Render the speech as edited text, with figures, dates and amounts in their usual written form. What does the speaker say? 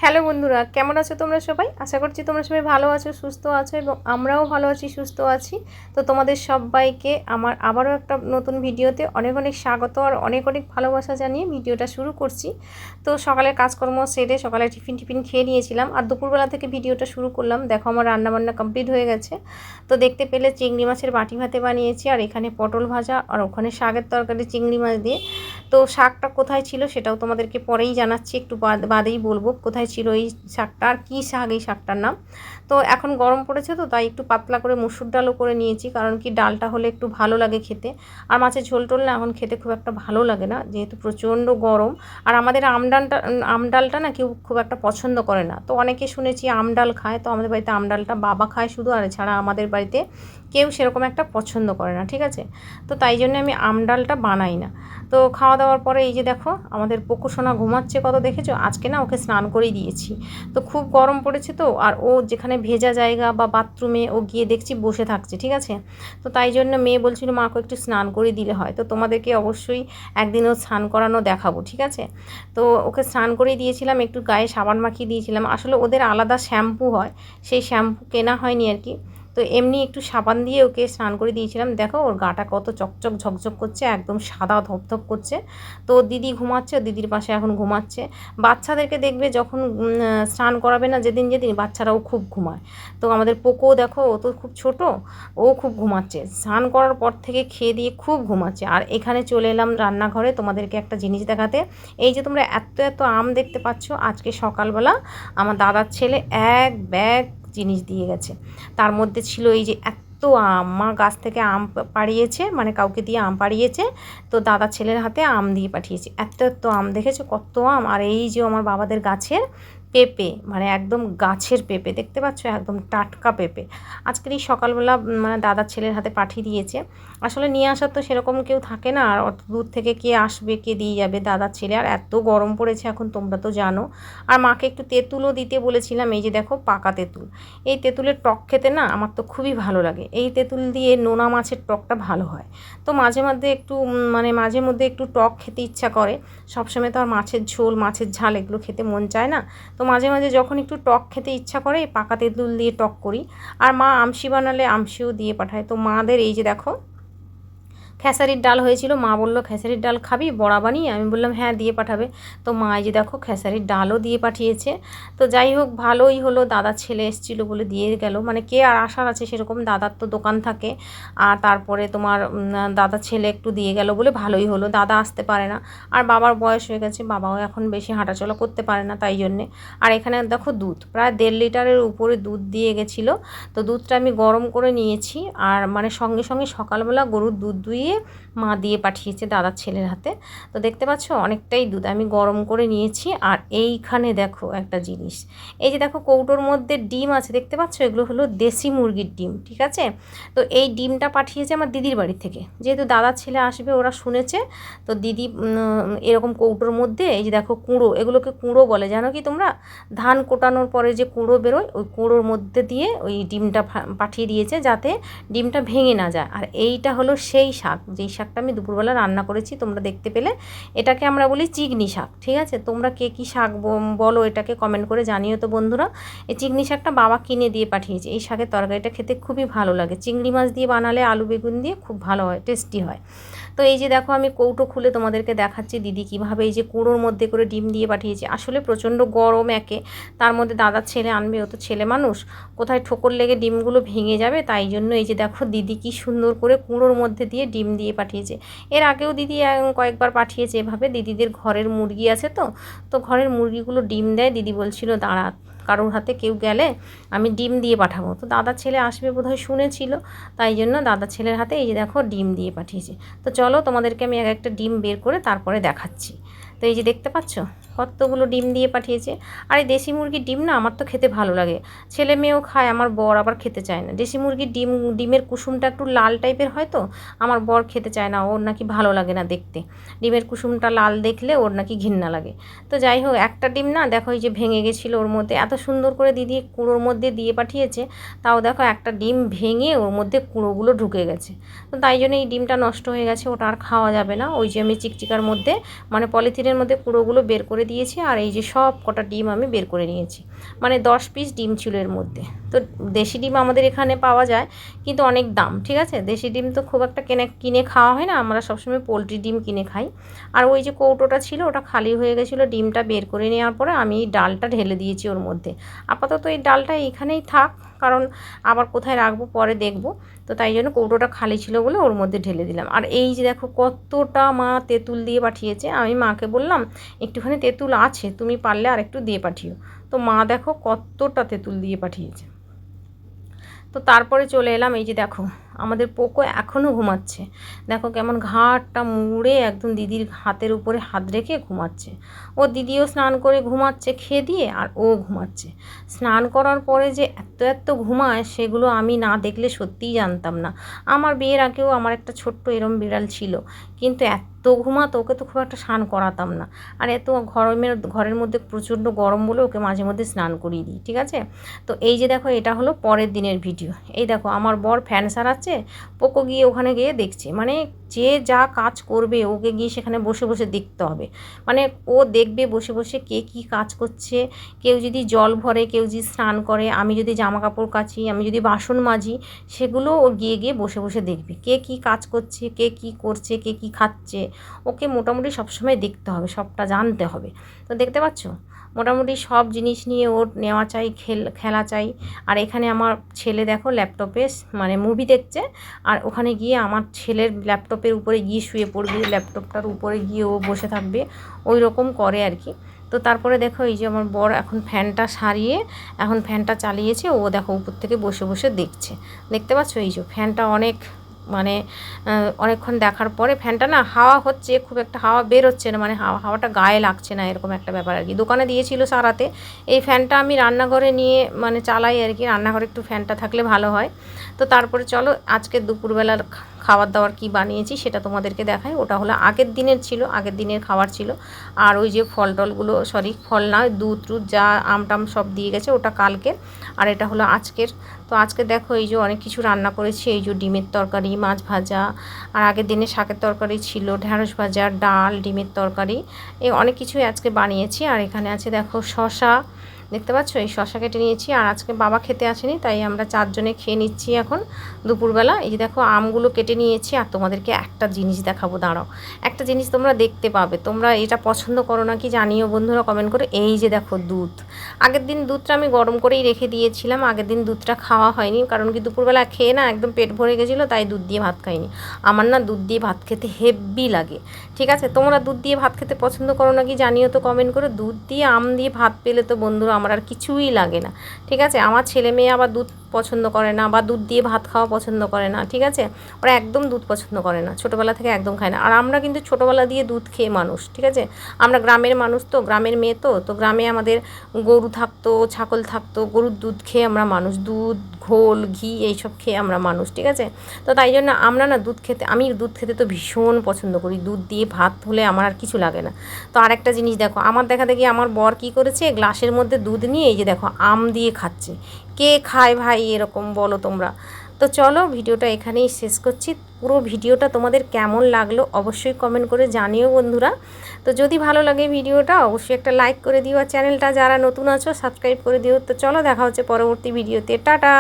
Hello বন্ধুরা, কেমন আছো তোমরা সবাই? আশা করছি তোমরা সবাই ভালো আছো, সুস্থ আছো এবং আমরাও ভালো আছি, সুস্থ আছি। তো তোমাদের সবাইকে আমার আবারও একটা নতুন ভিডিওতে অনেক অনেক স্বাগত আর অনেক অনেক ভালোবাসা জানিয়ে ভিডিওটা শুরু করছি। তো সকালের কাজকর্ম সেরে সকালে টিফিন খেয়ে নিয়েছিলাম আর দুপুরবেলা থেকে ভিডিওটা শুরু করলাম। দেখো আমার রান্নাবান্না কমপ্লিট হয়ে গেছে। তো দেখতে পেলে চিংড়ি মাছের বাটি ভাতে বানিয়েছি আর এখানে পটল ভাজা আর ওখানে শাকের তরকারি চিংড়ি মাছ দিয়ে। তো শাকটা কোথায় ছিল সেটাও তোমাদেরকে পরেই জানাচ্ছি, একটু বাদেই বলবো কোথায় ছিল এই শাকটা আর কী শাক এই শাকটার নাম। তো এখন গরম পড়েছে তো তাই একটু পাতলা করে মুসুর ডালও করে নিয়েছি, কারণ কি ডালটা হলে একটু ভালো লাগে খেতে। আর মাছের ঝোল টোল না এখন খেতে খুব একটা ভালো লাগে না, যেহেতু প্রচণ্ড গরম। আর আমাদের আমডালটা না কেউ খুব একটা পছন্দ করে না। তো অনেকে শুনেছি আমডাল খায়, তো আমাদের বাড়িতে আমডালটা বাবা খায় শুধু, আর এছাড়া আমাদের বাড়িতে কেউ সেরকম একটা পছন্দ করে না, ঠিক আছে। তো তাই জন্য আমি আমডালটা বানাই না। তো খাওয়া দাওয়ার পরে এই যে দেখো আমাদের পোকো সোনা ঘুমাচ্ছে কত, দেখেছো? আজকে না ওকে স্নান করেই দিয়েছি। তো খুব গরম পড়েছে তো, আর ও যেখানে ভেজা জায়গা বা বাথরুমে ও গিয়ে দেখছি বসে থাকছে, ঠিক আছে। তো তাই জন্য মেয়ে বলছিল মাকে একটু স্নান করে দিলে হয়, তো তোমাদেরকে অবশ্যই একদিন ও স্নান করানো দেখাবো, ঠিক আছে। তো ওকে স্নান করেই দিয়েছিলাম, একটু গায়ে সাবান মাখিয়ে দিয়েছিলাম। আসলে ওদের আলাদা শ্যাম্পু হয়, সেই শ্যাম্পু কেনা হয়নি আর কি। তো এমনি একটু সাবান দিয়ে ওকে স্নান করে দিয়েছিলাম। দেখো ওর গাটা কত চকচক ঝকঝক করছে, একদম সাদা ধপধপ করছে। তো ওর দিদি ঘুমাচ্ছে, ওর দিদির পাশে এখন ঘুমাচ্ছে। বাচ্চাদেরকে দেখবে যখন স্নান করাবে না যেদিন বাচ্চারাও খুব ঘুমায়। তো আমাদের পোকো দেখো, ও তো খুব ছোট, ও খুব ঘুমাচ্ছে। স্নান করার পর থেকে খেয়ে দিয়ে খুব ঘুমাচ্ছে। আর এখানে চলে এলাম রান্নাঘরে তোমাদেরকে একটা জিনিস দেখাতে। এই যে তোমরা এত এত আম দেখতে পাচ্ছ, আজকে সকালবেলা আমার দাদার ছেলে এক ব্যাগ জিনিস দিয়ে গেছে। তার মধ্যে ছিল এই যে এত আম, মা গাছ থেকে আম পাড়িয়েছে, মানে কাউকে দিয়ে আম পাড়িয়েছে, তো দাদা ছেলের হাতে আম দিয়ে পাঠিয়েছে। এত এত আম, দেখেছো কত আম। আর এই যে আমার বাবাদের গাছের পেঁপে, মানে একদম গাছের পেঁপে, দেখতে পাচ্ছ একদম টাটকা পেঁপে। আজকের এই সকালবেলা মানে দাদার ছেলের হাতে পাঠিয়ে দিয়েছে। আসলে নিয়ে আসার তো সেরকম কেউ থাকে না, আর অত দূর থেকে কে আসবে, কে দিয়ে যাবে দাদার ছেলে। আর এত গরম পড়েছে এখন, তোমরা তো জানো। আর মাকে একটু তেঁতুলও দিতে বলেছিলাম, এই যে দেখো পাকা তেঁতুল। এই তেঁতুলের টক খেতে না আমার তো খুবই ভালো লাগে। এই তেঁতুল দিয়ে নোনা মাছের টকটা ভালো হয়। তো মাঝে মধ্যে একটু মানে মাঝে মধ্যে একটু টক খেতে ইচ্ছা করে। সবসময় তো আর মাছের ঝোল মাছের ঝাল এগুলো খেতে মন চায় না। তো মাঝে মাঝে যখন একটু টক খেতে ইচ্ছা করে এই পাকা তেঁতুল দিয়ে টক করি। আর মা আমশি বানালে আমশিও দিয়ে পাঠায়। তো মাদের এই যে দেখো খেসারির ডাল হয়েছিল, মা বললো খেসারির ডাল খাবি বড়া বানিয়ে, আমি বললাম হ্যাঁ দিয়ে পাঠাবে। তো মা এই যে দেখো খেসারির ডালও দিয়ে পাঠিয়েছে। তো যাই হোক ভালোই হলো, দাদার ছেলে এসেছিলো বলে দিয়ে গেল, মানে কে আর আসার আছে সেরকম, দাদার তো দোকান থাকে। আর তারপরে তোমার দাদার ছেলে একটু দিয়ে গেল বলে ভালোই হলো, দাদা আসতে পারে না। আর বাবার বয়স হয়ে গেছে, বাবাও এখন বেশি হাঁটাচলা করতে পারে না, তাই জন্যে। আর এখানে দেখো দুধ প্রায় 1.5 লিটারের উপরে দুধ দিয়ে গেছিলো। তো দুধটা আমি গরম করে নিয়েছি, আর মানে সঙ্গে সঙ্গে সকালবেলা গরুর দুধ দুইয়ে মা দিয়ে পাঠিয়েছে দাদার ছেলের হাতে। তো দেখতে পাচ্ছ অনেকটাই দুধ আমি গরম করে নিয়েছি। আর এইখানে দেখো একটা জিনিস, এই যে দেখো কৌটোর মধ্যে ডিম আছে, দেখতে পাচ্ছ এগুলো হলো দেশি মুরগির ডিম, ঠিক আছে। তো এই ডিমটা পাঠিয়েছে আমার দিদির বাড়ি থেকে, যেহেতু দাদার ছেলে আসবে ওরা শুনেছে। তো দিদি এরকম কৌটোর মধ্যে এই যে দেখো কুঁড়ো, এগুলোকে কুঁড়ো বলে জানো কি তোমরা? ধান কোটানোর পরে যে কুঁড়ো বেরোয় ওই কুঁড়োর মধ্যে দিয়ে ওই ডিমটা পাঠিয়ে দিয়েছে, যাতে ডিমটা ভেঙে না যায়। আর এইটা হলো সেই শাক, যেই শাকটা আমি দুপুরবেলা রান্না করেছি, তোমরা দেখতে পেলে। এটাকে আমরা বলি চিকনি শাক, ঠিক আছে। তোমরা কে কী শাক বলো এটাকে কমেন্ট করে জানিও তো বন্ধুরা। এই চিকনি শাকটা বাবা কিনে দিয়ে পাঠিয়েছে। এই শাকের তরকারিটা খেতে খুবই ভালো লাগে, চিংড়ি মাছ দিয়ে বানালে আলু বেগুন দিয়ে খুব ভালো হয়, টেস্টি হয়। তো এই যে দেখো আমি কৌটো খুলে তোমাদেরকে দেখাচ্ছি দিদি কীভাবে এই যে কুঁড়োর মধ্যে করে ডিম দিয়ে পাঠিয়েছে। আসলে প্রচণ্ড গরম একে, তার মধ্যে দাদার ছেলে আনবে, ও তো ছেলে মানুষ, কোথায় ঠোকর লেগে ডিমগুলো ভেঙে যাবে, তাই জন্য এই যে দেখো দিদি কি সুন্দর করে কুঁড়োর মধ্যে দিয়ে ডিম দিয়ে পাঠিয়েছে। এর আগেও দিদি কয়েকবার পাঠিয়েছে এভাবে, দিদিদের ঘরের মুরগি আছে তো। তো ঘরের মুরগিগুলো ডিম দেয়, দিদি বলছিল দাঁড়া কারোর হাতে কেউ গেলে আমি ডিম দিয়ে পাঠাবো। তো দাদার ছেলে আসবে বোধহয় শুনেছিল, তাই জন্য দাদার ছেলের হাতে এই যে দেখো ডিম দিয়ে পাঠিয়েছে। তো চলো তোমাদেরকে আমি এক একটা ডিম বের করে তারপরে দেখাচ্ছি। তো এই যে দেখতে পাচ্ছ কতগুলো ডিম দিয়ে পাঠিয়েছে। আর এই দেশি মুরগির ডিম না আমার তো খেতে ভালো লাগে, ছেলে মেয়েও খায়, আমার বর আবার খেতে চায় না। দেশি মুরগির ডিমের কুসুমটা একটু লাল টাইপের হয়, তো আমার বর খেতে চায় না, ওর নাকি ভালো লাগে না দেখতে, ডিমের কুসুমটা লাল দেখলে ওর নাকি ঘৃণা লাগে। তো যাই হোক একটা ডিম না দেখো এই যে ভেঙে গেছিলো, ওর মধ্যে এত সুন্দর করে দিদি কুঁড়োর মধ্যে দিয়ে পাঠিয়েছে, তাও দেখো একটা ডিম ভেঙে ওর মধ্যে কুঁড়োগুলো ঢুকে গেছে। তো তাই জন্য এই ডিমটা নষ্ট হয়ে গেছে, ওটা আর খাওয়া যাবে না। ওই যে আমি চিকচিকার মধ্যে মানে পলিথিনের দিনের মধ্যে পুরোগুলো বের করে দিয়েছি। আর এই যে সব কটা ডিম আমি বের করে নিয়েছি, মানে 10 পিস ডিম ছিল এর মধ্যে। তো দেশি ডিম আমাদের এখানে পাওয়া যায়, কিন্তু অনেক দাম, ঠিক আছে। দেশি ডিম তো খুব একটা কিনে খাওয়া হয় না, আমরা সবসময় পোলট্রি ডিম কিনে খাই। আর ওই যে কৌটোটা ছিল ওটা খালি হয়ে গেছিলো, ডিমটা বের করে নেওয়ার পরে আমি এই ডালটা ঢেলে দিয়েছি ওর মধ্যে। আপাতত এই ডালটা এইখানেই থাক, কারণ আবার কোথায় রাখবো পরে দেখব। তো তাই জন্য কৌটোটা খালি ছিল বলে ওর মধ্যে ঢেলে দিলাম। আর এই যে দেখো কতটা মা তেঁতুল দিয়ে পাঠিয়েছে। আমি মাকে বললাম একটুখানি তেঁতুল আছে, তুমি পারলে আর একটু দিয়ে পাঠিও। তো মা দেখো কতটা তেঁতুল দিয়ে পাঠিয়েছে। তো তারপরে চলে এলাম, এই যে দেখো আমাদের পোকো এখনও ঘুমাচ্ছে। দেখো কেমন ঘাটটা মুড়ে একদম দিদির হাতের উপরে হাত রেখে ঘুমাচ্ছে। ও দিদিও স্নান করে ঘুমাচ্ছে খেয়ে দিয়ে, আর ও ঘুমাচ্ছে। স্নান করার পরে যে এত এত ঘুমায় সেগুলো আমি না দেখলে সত্যিই জানতাম না। আমার বিয়ের আগেও আমার একটা ছোট্ট এরম বিড়াল ছিল, কিন্তু এত ঘুমাতো, ওকে তো খুব একটা স্নান করাতাম না। আর এত ঘরের মধ্যে প্রচণ্ড গরম বলে ওকে মাঝে মধ্যে স্নান করিয়ে দিই, ঠিক আছে। তো এই যে দেখো এটা হলো পরের দিনের ভিডিও। এই দেখো আমার বর ফ্যান সারাচ্ছে, পোকো গিয়ে ওখানে গিয়ে দেখছে। মানে যে যা কাজ করবে ওকে গিয়ে সেখানে বসে বসে দেখতে হবে। মানে ও দেখবে বসে বসে কে কী কাজ করছে। কেউ যদি জল ভরে, কেউ যদি স্নান করে, আমি যদি জামা কাপড় কাচি, আমি যদি বাসন মাজি, সেগুলো ও গিয়ে গিয়ে বসে বসে দেখবে কে কী কাজ করছে, কে কী করছে, কে কী খাচ্ছে। ওকে মোটামুটি সবসময় দেখতে হবে, সবটা জানতে হবে। তো দেখতে পাচ্ছ মোটামুটি সব জিনিস নিয়ে ওর নেওয়া চাই, খেলা চাই। আর এখানে আমার ছেলে দেখো ল্যাপটপে মানে মুভি দেখছে, আর ওখানে গিয়ে আমার ছেলের ল্যাপটপের উপরে গিয়ে শুয়ে পড়বে, ল্যাপটপটার উপরে গিয়ে ও বসে থাকবে, ওই রকম করে আর কি। তো তারপরে দেখো এই যে আমার বর এখন ফ্যানটা সারিয়ে এখন ফ্যানটা চালিয়েছে, ও দেখো উপর থেকে বসে বসে দেখছে। দেখতে পাচ্ছ এই যে ফ্যানটা মানে অনেকক্ষণ দেখার পরে ফ্যানটা না হাওয়া হচ্ছে, খুব একটা হাওয়া বের হচ্ছে না, মানে হাওয়াটা গায়ে লাগছে না, এরকম একটা ব্যাপার আর কি। দোকানে দিয়েছিল সারাতে। এই ফ্যানটা আমি রান্নাঘরে নিয়ে মানে চালাই আর কি, রান্নাঘরে একটু ফ্যানটা থাকলে ভালো হয়। তো তারপরে চলো আজকে দুপুরবেলার খাবার দাবার কি বানিয়েছি সেটা তোমাদেরকে দেখাই। ওটা হলো আগের দিনের ছিল, আগের দিনের খাবার ছিল। আর ওই যে ফল টলগুলো, সরি ফল না, দুধ টুধ যা আমটাম সব দিয়ে গেছে ওটা কালকের, আর এটা হলো আজকের। তো আজকে দেখো এই যে অনেক কিছু রান্না করেছি। এই যে ডিমের তরকারি, মাছ ভাজা, আর আগের দিনে শাকের তরকারি ছিল, ঢ্যাঁড়স ভাজা, ডাল, ডিমের তরকারি, এই অনেক কিছুই আজকে বানিয়েছি। আর এখানে আছে দেখো শসা, দেখতে পাচ্ছ এই শসা কেটে নিয়েছি। আর আজকে বাবা খেতে আসেনি, তাই আমরা 4 জনে খেয়ে নিচ্ছি এখন দুপুরবেলা। এই যে দেখো আমগুলো কেটে নিয়েছি। আর তোমাদেরকে একটা জিনিস দেখাবো, দাঁড়াও, একটা জিনিস তোমরা দেখতে পাবে, তোমরা এটা পছন্দ করো না কি জানিও বন্ধুরা কমেন্ট করে। এই যে দেখো দুধ, আগের দিন দুধটা আমি গরম করেই রেখে দিয়েছিলাম, আগের দিন দুধটা খাওয়া হয়নি, কারণ কি দুপুরবেলা খেয়ে না একদম পেট ভরে গেছিলো, তাই দুধ দিয়ে ভাত খাইনি। আমার না দুধ দিয়ে ভাত খেতে হেব্বি লাগে, ঠিক আছে। তোমরা দুধ দিয়ে ভাত খেতে পছন্দ করো না কি জানিও তো কমেন্ট করে। দুধ দিয়ে আম দিয়ে ভাত পেলে তো বন্ধুরা আমার আর কিছুই লাগে না, ঠিক আছে। আমার ছেলে মেয়ে আবার দুধ পছন্দ করে না, বা দুধ দিয়ে ভাত খাওয়া পছন্দ করে না, ঠিক আছে। ওরা একদম দুধ পছন্দ করে না, ছোটোবেলা থেকে একদম খায় না। আর আমরা কিন্তু ছোটোবেলা দিয়ে দুধ খেয়ে মানুষ, ঠিক আছে। আমরা গ্রামের মানুষ, তো গ্রামের মেয়ে, তো গ্রামে আমাদের গরু থাকতো, ছাগল থাকতো, গরুর দুধ খেয়ে আমরা মানুষ, দুধ ঘোল ঘি এইসব খেয়ে আমরা মানুষ, ঠিক আছে। তো তাই জন্য আমরা না আমি দুধ খেতে তো ভীষণ পছন্দ করি, দুধ দিয়ে ভাত হলে আমার আর কিছু লাগে না। তো আরেকটা জিনিস দেখো, আমার দেখা দেখি আমার বর কী করেছে, গ্লাসের মধ্যে দুধ নিয়ে এই যে দেখো আম দিয়ে খাচ্ছে। কে খায় ভাই এরকম বলো তোমরা? তো চলো ভিডিওটা এখানেই শেষ করছি। পুরো ভিডিওটা তোমাদের কেমন লাগলো অবশ্যই কমেন্ট করে জানিও বন্ধুরা। তো যদি ভালো লাগে ভিডিওটা অবশ্যই একটা লাইক করে দিও, আর চ্যানেলটা যারা নতুন আছো সাবস্ক্রাইব করে দিও। তো চলো দেখা হচ্ছে পরবর্তী ভিডিওতে, টাটা।